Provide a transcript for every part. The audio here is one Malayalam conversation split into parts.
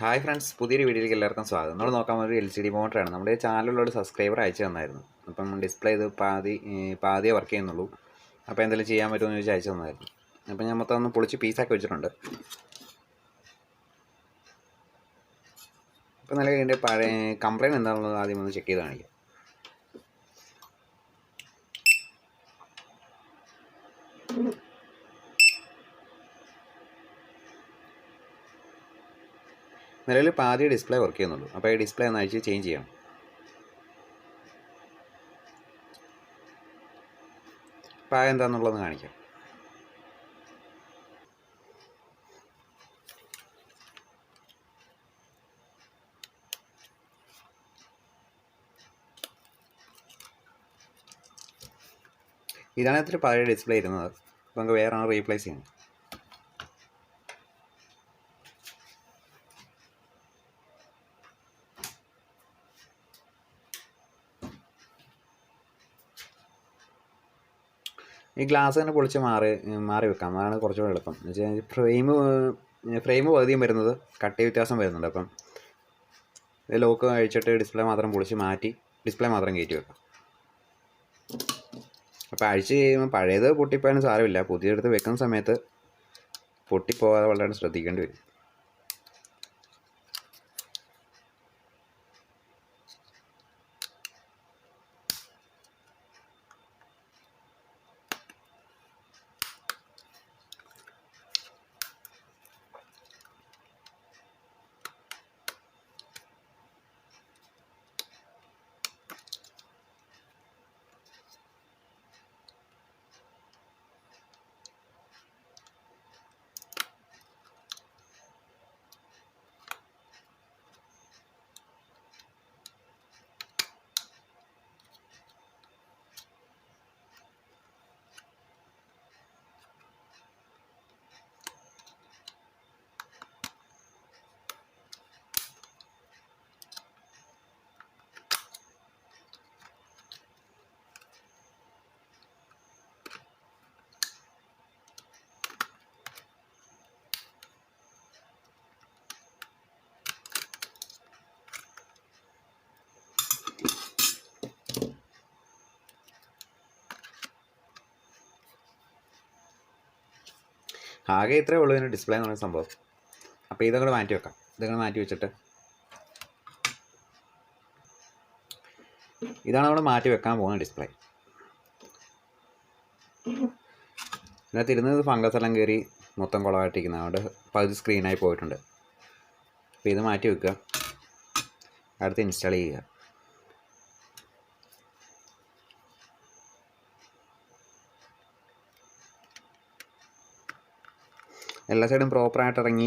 ഹായ് ഫ്രണ്ട്സ്, പുതിയൊരു വീഡിയോയിലേക്ക് എല്ലാവർക്കും സ്വാഗതം. നമ്മൾ നോക്കാൻ ഒരു LCD മോട്ടറാണ്. നമ്മുടെ ചാനലിലുള്ള സബ്സ്ക്രൈബർ അയച്ചു തന്നായിരുന്നു. അപ്പം ഡിസ്പ്ലേ ഇത് പാതിയേ വർക്ക് ചെയ്യുന്നുള്ളൂ. അപ്പോൾ എന്തെങ്കിലും ചെയ്യാൻ പറ്റുമോ എന്ന് ചോദിച്ചാൽ അയച്ചു തന്നായിരുന്നു. അപ്പം ഞാൻ മൊത്തം ഒന്ന് പൊളിച്ച് പീസാക്കി വെച്ചിട്ടുണ്ട്. അപ്പോൾ നല്ല ഇതിൻ്റെ പഴയ കംപ്ലയിൻറ്റ് എന്താണെന്നുള്ളത് ആദ്യം ഒന്ന് ചെക്ക് ചെയ്ത് കാണിക്കാം. നിലവിൽ പാതി ഡിസ്പ്ലേ വർക്ക് ചെയ്യുന്നുള്ളൂ. അപ്പോൾ ഈ ഡിസ്പ്ലേ ഒന്ന് അഴിച്ച് ചേഞ്ച് ചെയ്യണം. അപ്പോൾ എന്താണെന്നുള്ളതെന്ന് കാണിക്കാം. ഇതാണ് ഇത്തിരി പഴയ ഡിസ്പ്ലേ ഇരുന്നത്. അപ്പോൾ നമുക്ക് വേറെ റീപ്ലേസ് ചെയ്യണം. ഈ ഗ്ലാസ് തന്നെ പൊളിച്ച് മാറി വെക്കാം. അതാണ് കുറച്ചുകൂടെ എളുപ്പം. എന്ന് വെച്ചാൽ ഫ്രെയിം പകുതിയും വരുന്നത് കട്ടി വ്യത്യാസം വരുന്നുണ്ട്. അപ്പം ലോക്ക് അഴിച്ചിട്ട് ഡിസ്പ്ലേ മാത്രം പൊളിച്ച് മാറ്റി ഡിസ്പ്ലേ മാത്രം കയറ്റി വെക്കാം. അപ്പോൾ അഴിച്ച് കഴിയുമ്പോൾ പഴയത് പൊട്ടിപ്പോയാലും സാരമില്ല. പുതിയതെടുത്ത് വെക്കുന്ന സമയത്ത് പൊട്ടിപ്പോകാതെ വളരെ ശ്രദ്ധിക്കേണ്ടി വരും. ആകെ ഇത്രയേ ഉള്ളൂ ഇതിന് ഡിസ്പ്ലേ എന്ന് പറയുന്ന സംഭവം. അപ്പോൾ ഇതങ്ങോട്ട് മാറ്റി വെക്കാം. ഇതങ്ങോട്ട് മാറ്റി വെച്ചിട്ട് ഇതാണ് നമ്മൾ മാറ്റി വെക്കാൻ പോകുന്ന ഡിസ്പ്ലേ. ഇതിനകത്ത് ഇരുന്നത് ഫംഗസ് എല്ലാം കയറി മൊത്തം കുളമായിട്ടിരിക്കുന്നത്. അതുകൊണ്ട് പകുതി സ്ക്രീനായി പോയിട്ടുണ്ട്. അപ്പോൾ ഇത് മാറ്റി വെക്കുക. അടുത്ത് ഇൻസ്റ്റാൾ ചെയ്യുക. എല്ലാ സൈഡും പ്രോപ്പറായിട്ട് ഇറങ്ങി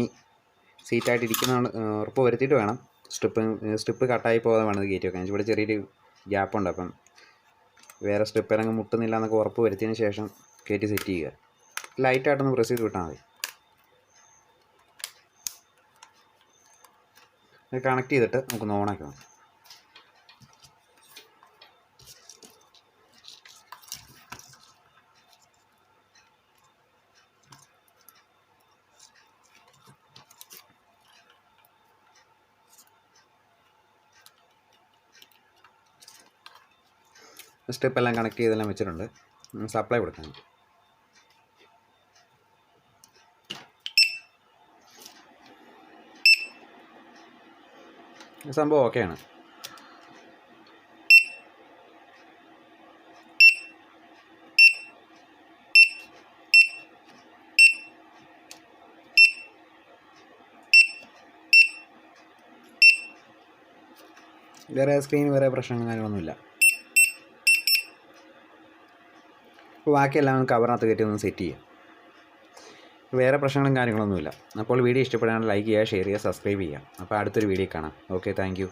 സീറ്റായിട്ട് ഇരിക്കുന്നതാണ് ഉറപ്പ് വരുത്തിയിട്ട് വേണം. സ്ട്രിപ്പ് കട്ടായി പോകാതെ വേണം ഇത് കയറ്റി വെക്കാൻ. ഇവിടെ ചെറിയൊരു ഗ്യാപ്പുണ്ട്. അപ്പം വേറെ സ്ട്രിപ്പ് ഇറങ്ങി മുട്ടുന്നില്ല എന്നൊക്കെ ഉറപ്പ് വരുത്തിയതിന് ശേഷം കയറ്റി സെറ്റ് ചെയ്യുക. ലൈറ്റായിട്ടൊന്ന് പ്രസ് ചെയ്ത് വിട്ടാൽ മതി. കണക്ട് ചെയ്തിട്ട് നമുക്കൊന്ന് ഓണാക്കി വേണം. സ്റ്റെപ്പ് എല്ലാം കണക്ട് ചെയ്തെല്ലാം വെച്ചിട്ടുണ്ട്. സപ്ലൈ കൊടുക്കാൻ സംഭവം ഓക്കെയാണ്. വേറെ സ്ക്രീൻ വേറെ പ്രശ്നങ്ങളും കാര്യങ്ങളൊന്നുമില്ല. അപ്പോൾ ബാക്കിയെല്ലാം കവറിനകത്ത് കയറ്റി ഒന്ന് സെറ്റ് ചെയ്യാം. വേറെ പ്രശ്നങ്ങളും കാര്യങ്ങളൊന്നുമില്ല. അപ്പോൾ വീഡിയോ ഇഷ്ടപ്പെടുകയാണെങ്കിൽ ലൈക്ക് ചെയ്യുക, ഷെയർ ചെയ്യുക, സബ്സ്ക്രൈബ് ചെയ്യുക. അപ്പോൾ അടുത്തൊരു വീഡിയോ കാണാം. Okay, thank you.